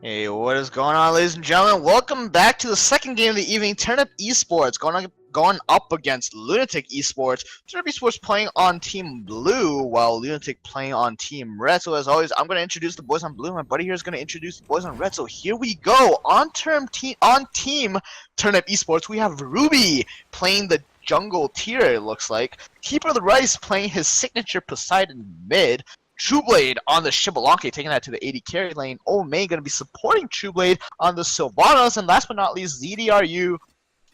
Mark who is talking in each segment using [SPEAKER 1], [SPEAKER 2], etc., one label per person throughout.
[SPEAKER 1] Hey, what is going on, ladies and gentlemen? Welcome back to the second game of the evening. Turnip eSports going up against Lunatik eSports. Turnip eSports playing on Team Blue, while Lunatik playing on Team Red. So as always, I'm going to introduce the boys on Blue. My buddy here is going to introduce the boys on Red. So here we go. On Team Turnip eSports, we have Ruby playing the jungle tier. It looks like Keeper of the Rice playing his signature Poseidon mid. Trueblade on the Shibalonki, taking that to the 80 carry lane. May going to be supporting Trueblade on the Sylvanas. And last but not least, ZDRU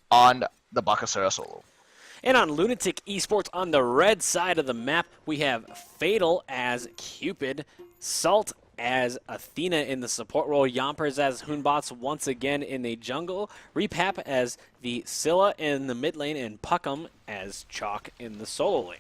[SPEAKER 1] on the Bakasura solo.
[SPEAKER 2] And on Lunatik Esports on the red side of the map, we have Fatal as Cupid, Salt as Athena in the support role, Yompers as Hoonbots once again in the jungle, Repap as the Scylla in the mid lane, and Puckum as Chalk in the solo lane.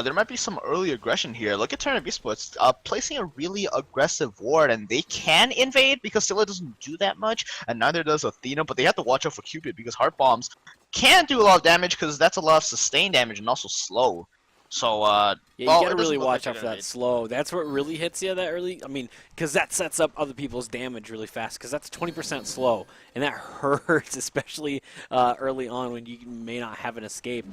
[SPEAKER 1] There might be some early aggression here. Look at Turnip eSports placing a really aggressive ward, and they can invade because Scylla doesn't do that much, and neither does Athena, but they have to watch out for Cupid because Heart Bombs can do a lot of damage because that's a lot of sustained damage and also slow. So,
[SPEAKER 2] yeah, you gotta really watch out for that slow. That's what really hits you that early. I mean, because that sets up other people's damage really fast, because that's 20% slow, and that hurts, especially early on when you may not have an escape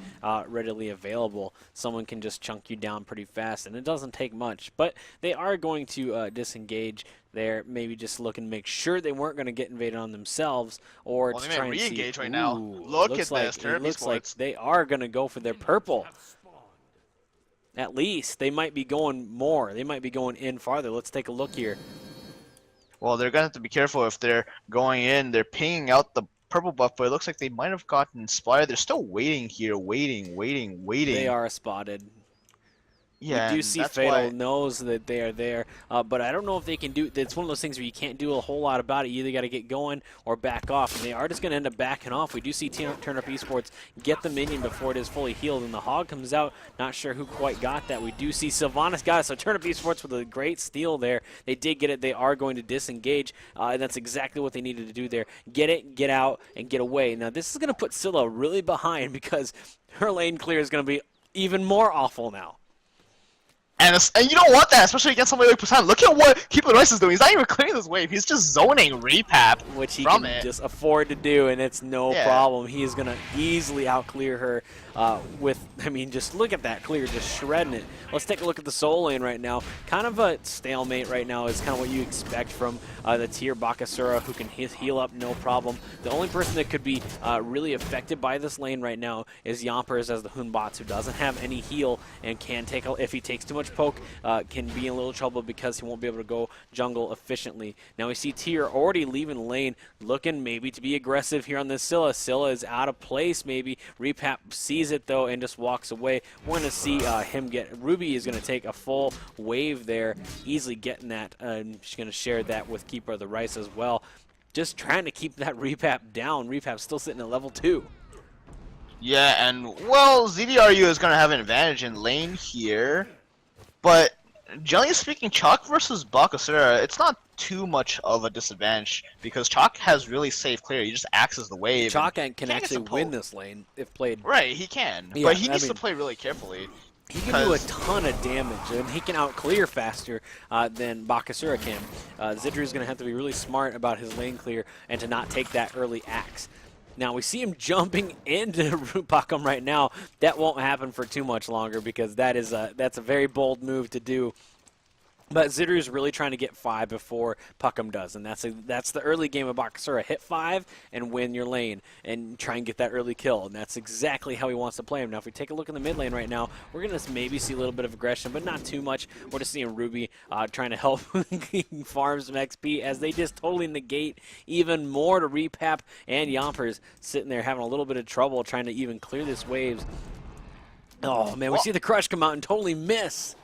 [SPEAKER 2] readily available. Someone can just chunk you down pretty fast, and it doesn't take much. But they are going to disengage there, maybe just look and make sure they weren't going to get invaded on themselves, or to try and
[SPEAKER 1] re-engage
[SPEAKER 2] see.
[SPEAKER 1] right now. Look at this, Turnip
[SPEAKER 2] It looks
[SPEAKER 1] eSports.
[SPEAKER 2] like they are going to go for their purple. At least. They might be going more. They might be going in farther. Let's take a look here.
[SPEAKER 1] Well, they're going to have to be careful if they're going in. They're pinging out the purple buff, but it looks like they might have gotten spotted. They're still waiting here, waiting.
[SPEAKER 2] They are spotted.
[SPEAKER 1] Yeah,
[SPEAKER 2] we do see Fatal knows that they are there, but I don't know if they can do. It's one of those things where you can't do a whole lot about it. You either got to get going or back off, and they are just going to end up backing off. We do see Turnip eSports get the minion before it is fully healed, and the Hog comes out. Not sure who quite got that. We do see Sylvanas got it, so Turnip eSports with a great steal there. They did get it. They are going to disengage, and that's exactly what they needed to do there. Get it, get out, and get away. Now, this is going to put Scylla really behind because her lane clear is going to be even more awful now.
[SPEAKER 1] And you don't want that, especially against somebody like Poseidon. Look at what Keeper of the Rice is doing. He's not even clearing this wave. He's just zoning Repap
[SPEAKER 2] which he
[SPEAKER 1] from
[SPEAKER 2] can
[SPEAKER 1] it.
[SPEAKER 2] just afford to do, and it's no problem. He is going to easily out-clear her with, I mean, just look at that clear, just shredding it. Let's take a look at the solo lane right now. Kind of a stalemate right now is kind of what you expect from the tier Bakasura, who can heal up no problem. The only person that could be really affected by this lane right now is Yompers as the Hoonbots, who doesn't have any heal and can take, if he takes too much poke, can be in a little trouble because he won't be able to go jungle efficiently. Now we see Tier already leaving the lane, looking maybe to be aggressive here on this Scylla. Scylla is out of place maybe. Repap sees it though and just walks away. We're going to see him get, Ruby is going to take a full wave there, easily getting that, and she's going to share that with Keeper of the Rice as well. Just trying to keep that Repap down. Repap's still sitting at level 2.
[SPEAKER 1] Yeah, and well, ZDRU is going to have an advantage in lane here. But generally speaking, Chalk versus Bakasura, it's not too much of a disadvantage because Chalk has really safe clear. He just axes the wave.
[SPEAKER 2] Chalk can actually win this lane if played.
[SPEAKER 1] Right, he can.
[SPEAKER 2] Yeah,
[SPEAKER 1] but he needs to play really carefully.
[SPEAKER 2] He can do a ton of damage, and he can out-clear faster than Bakasura can. Zidru is going to have to be really smart about his lane clear and to not take that early axe. Now, we see him jumping into Puckum right now. That won't happen for too much longer because that's a very bold move to do. But Zidru is really trying to get 5 before Puckum does, and that's the early game of Bakasura. Hit 5 and win your lane and try and get that early kill, and that's exactly how he wants to play him. Now, if we take a look in the mid lane right now, we're going to maybe see a little bit of aggression, but not too much. We're just seeing Ruby trying to help farm some XP as they just totally negate even more to Repap, and Yompers sitting there having a little bit of trouble trying to even clear this waves. Oh, man, we see the Crush come out and totally miss.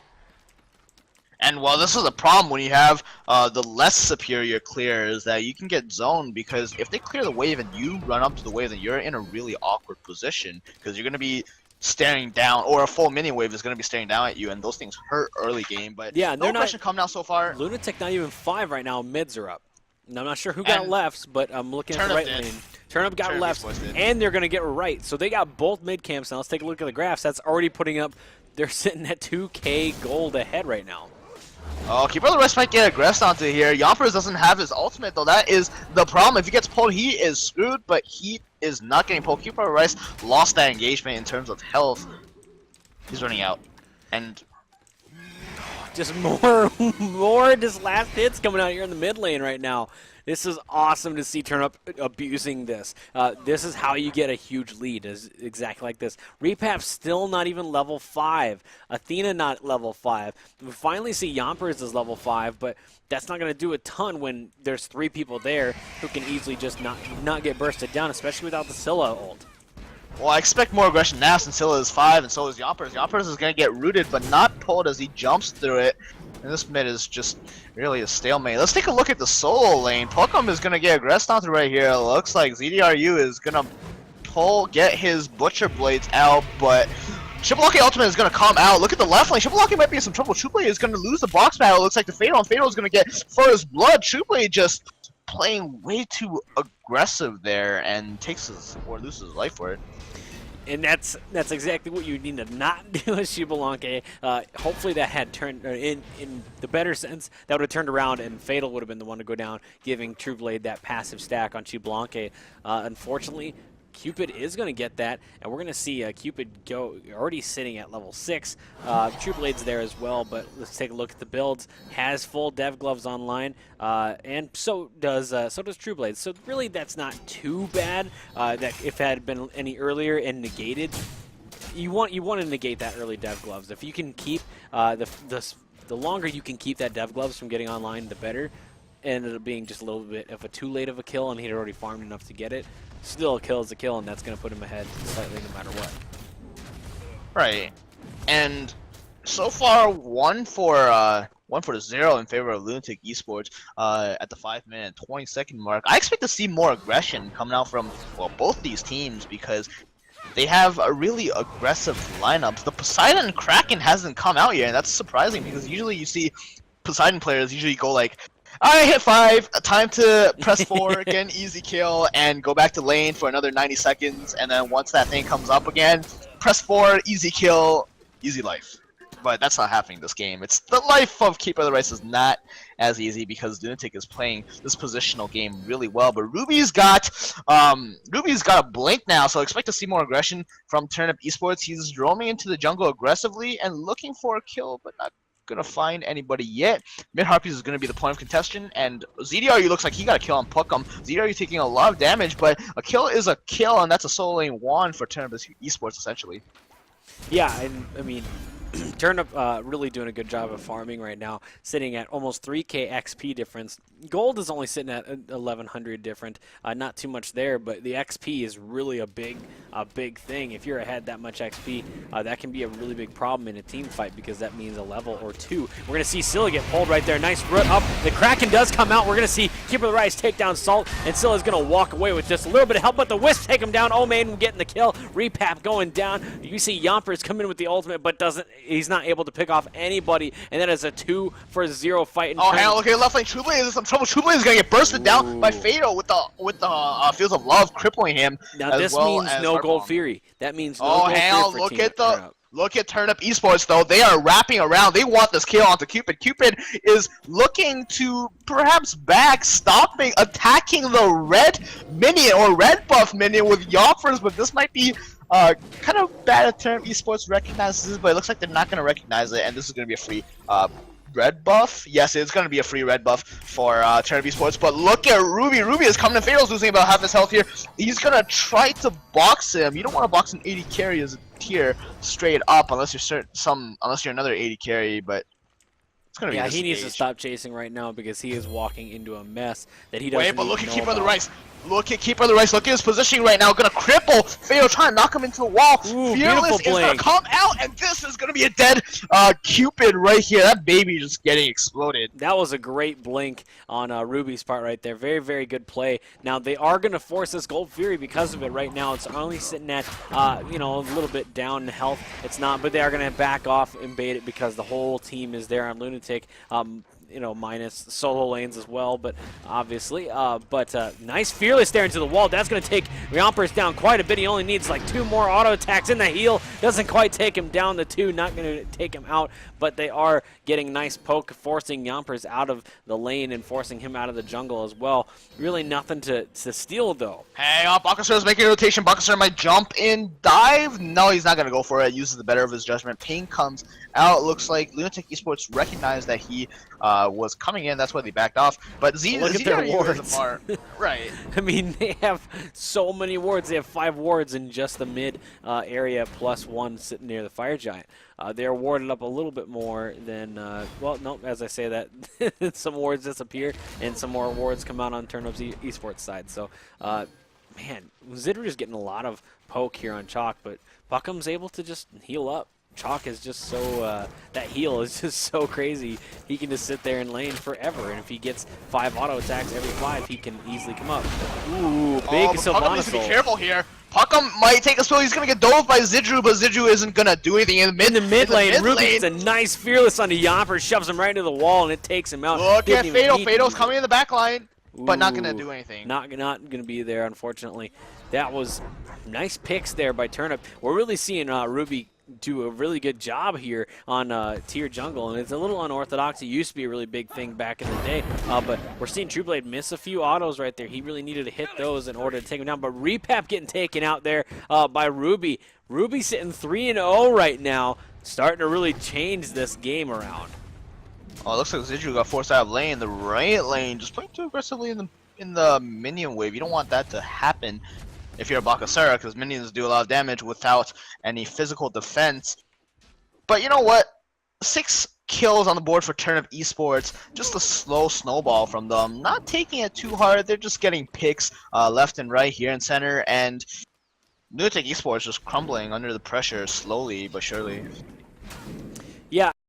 [SPEAKER 1] And well, this is a problem when you have the less superior clear, is that you can get zoned because if they clear the wave and you run up to the wave, then you're in a really awkward position because you're going to be staring down, or a full mini wave is going to be staring down at you, and those things hurt early game. But
[SPEAKER 2] yeah,
[SPEAKER 1] no aggression come now so far.
[SPEAKER 2] Lunatik not even 5 right now. Mids are up. And I'm not sure who got lefts, but I'm looking at the right lane. Turnip got lefts, and they're going to get right. So they got both mid camps now. Let's take a look at the graphs. That's already putting up. They're sitting at 2K gold ahead right now.
[SPEAKER 1] Oh, Keeper of the Rest might get aggressed onto here. Yompers doesn't have his ultimate, though. That is the problem. If he gets pulled, he is screwed, but he is not getting pulled. Keeper of the Rest lost that engagement in terms of health. He's running out. And
[SPEAKER 2] just more just last hits coming out here in the mid lane right now. This is awesome to see Turnip abusing this. This is how you get a huge lead, is exactly like this. Repap still not even level 5. Athena not level 5. We finally see Yompers is level 5, but that's not going to do a ton when there's 3 people there who can easily just not get bursted down, especially without the Scylla ult.
[SPEAKER 1] Well, I expect more aggression now since Scylla is 5 and so is Yompers. Yompers is going to get rooted but not pulled as he jumps through it. And this mid is just really a stalemate. Let's take a look at the solo lane. Pokemon is going to get aggressed onto right here. It looks like ZDRU is going to get his Butcher Blades out, but Shibbolaki Ultimate is going to come out. Look at the left lane. Shibbolaki might be in some trouble. Trueblade is going to lose the box battle. It looks like the Fatal, and Fatal is going to get first blood. Trueblade just playing way too aggressive there and loses his life for it.
[SPEAKER 2] And that's exactly what you need to not do with Shibbolaki. Hopefully that had turned, in the better sense, that would have turned around and Fatal would have been the one to go down, giving Trueblade that passive stack on Shibbolaki. Unfortunately, Cupid is going to get that, and we're going to see Cupid go already sitting at level 6. Trueblade's there as well, but let's take a look at the builds. Has full dev gloves online, and so does Trueblade. So really, that's not too bad. That if it had been any earlier and negated, you want to negate that early dev gloves. If you can keep the longer you can keep that dev gloves from getting online, the better. Ended up being just a little bit of a too late of a kill, and he'd already farmed enough to get it. Still, a kill is a kill, and that's going to put him ahead slightly no matter what.
[SPEAKER 1] Right, and so far 1 for 0 in favor of Lunatik eSports at the 5-minute 20-second mark. I expect to see more aggression coming out from both these teams because they have a really aggressive lineups. The Poseidon Kraken hasn't come out yet, and that's surprising because usually you see Poseidon players usually go like, I hit 5, time to press 4, get an easy kill, and go back to lane for another 90 seconds, and then once that thing comes up again, press 4, easy kill, easy life. But that's not happening this game. It's the life of Keeper of the Rice is not as easy because Lunatik is playing this positional game really well. But Ruby's got a blink now, so expect to see more aggression from Turnip eSports. He's roaming into the jungle aggressively and looking for a kill, but not gonna find anybody yet. Mid Harpies is gonna be the point of contention, and ZDRU looks like he got a kill on Puckum. ZDRU taking a lot of damage, but a kill is a kill, and that's a solo lane 1 for Turnip eSports essentially.
[SPEAKER 2] Yeah, and I mean, Turnip really doing a good job of farming right now, sitting at almost 3k XP difference. Gold is only sitting at 1100 different, not too much there, but the XP is really a big thing. If you're ahead that much XP, that can be a really big problem in a team fight because that means a level or 2. We're going to see Scylla get pulled right there. Nice root up. The Kraken does come out. We're going to see Keeper of the Rice take down Salt, and Scylla's going to walk away with just a little bit of help, but the Wisp take him down. Omain getting the kill. Repap going down. You see Yompers come in with the ultimate, but he's not able to pick off anybody, and that is a 2-for-0 fight.
[SPEAKER 1] Oh, hell, okay, left lane Trueblade is in some trouble. Trueblade is gonna get bursted down by Fatal with the Fields of Love crippling him.
[SPEAKER 2] Now this means no Gold Fury. That means no Gold
[SPEAKER 1] hell,
[SPEAKER 2] Fury for Team
[SPEAKER 1] look at Turnip eSports though. They are wrapping around. They want this kill onto Cupid. Cupid is looking to perhaps attacking the red minion or red buff minion with Yompers, but this might be kind of bad if Turnip eSports recognizes this, but it looks like they're not going to recognize it, and this is going to be a free red buff. Yes, it's going to be a free red buff for Turnip eSports, but look at Ruby. Ruby is coming to Fatal's losing about half his health here. He's going to try to box him. You don't want to box an 80 carry as a tier straight up unless you're another 80 carry, but it's going to be
[SPEAKER 2] he needs to stop chasing right now because he is walking into a mess that he doesn't
[SPEAKER 1] Wait, but look at Keeper of the Rice. Look at Keeper of the Rice. Look at his positioning right now. Gonna cripple Fatal, trying to knock him into the wall.
[SPEAKER 2] Ooh,
[SPEAKER 1] Fearless is gonna come out, and this is gonna be a dead Cupid right here. That baby just getting exploded.
[SPEAKER 2] That was a great blink on Ruby's part right there. Very, very good play. Now they are gonna force this Gold Fury because of it right now. It's only sitting at a little bit down in health. It's not, but they are gonna back off and bait it because the whole team is there on Lunatic. you know, minus solo lanes as well, but obviously. Nice Fearless there into the wall. That's going to take Yamper's down quite a bit. He only needs like 2 more auto attacks in the heal. Doesn't quite take him down to 2, not going to take him out, but they are getting nice poke, forcing Yamper's out of the lane and forcing him out of the jungle as well. Really nothing to steal, though.
[SPEAKER 1] Hang on, Bakasur is making a rotation. Bakasur might jump in, dive. No, he's not going to go for it. Uses the better of his judgment. Ping comes out. Looks like Lunatik eSports recognized that he was coming in. That's why they backed off. But Z,
[SPEAKER 2] look at their wards.
[SPEAKER 1] Right.
[SPEAKER 2] I mean, they have so many wards. They have 5 wards in just the mid area, plus 1 sitting near the Fire Giant. They're warded up a little bit more than, well, no, as I say that, some wards disappear and some more wards come out on Turnip's eSports side. So, man, Zidru is getting a lot of poke here on Chalk, but Buckham's able to just heal up. Chalk is just so, that heal is just so crazy. He can just sit there and lane forever, and if he gets 5 auto attacks every 5, he can easily come up. Ooh, big Sylvanas.
[SPEAKER 1] Puckham needs to be careful here. Puckham might take a spill. He's going to get dove by Zidru, but Zidru isn't going to do anything in the mid
[SPEAKER 2] lane. Ruby gets a nice Fearless onto Yamper, shoves him right into the wall, and it takes him out.
[SPEAKER 1] Look at Fatal. Fatal's coming in the back line, but not going to do anything.
[SPEAKER 2] Not going to be there, unfortunately. That was nice picks there by Turnip. We're really seeing Ruby do a really good job here on tier jungle, and it's a little unorthodox. It used to be a really big thing back in the day, but we're seeing Trueblade miss a few autos right there. He really needed to hit those in order to take him down, but Repap getting taken out there by Ruby. Ruby sitting 3-0 right now, starting to really change this game around.
[SPEAKER 1] Oh, it looks like Zidru got forced out of lane. The right lane just playing too aggressively in the minion wave. You don't want that to happen if you're a Bakasura, because minions do a lot of damage without any physical defense. But you know what? 6 kills on the board for Turnip eSports. Just a slow snowball from them. Not taking it too hard. They're just getting picks left and right here in center. And Lunatik eSports just crumbling under the pressure slowly but surely.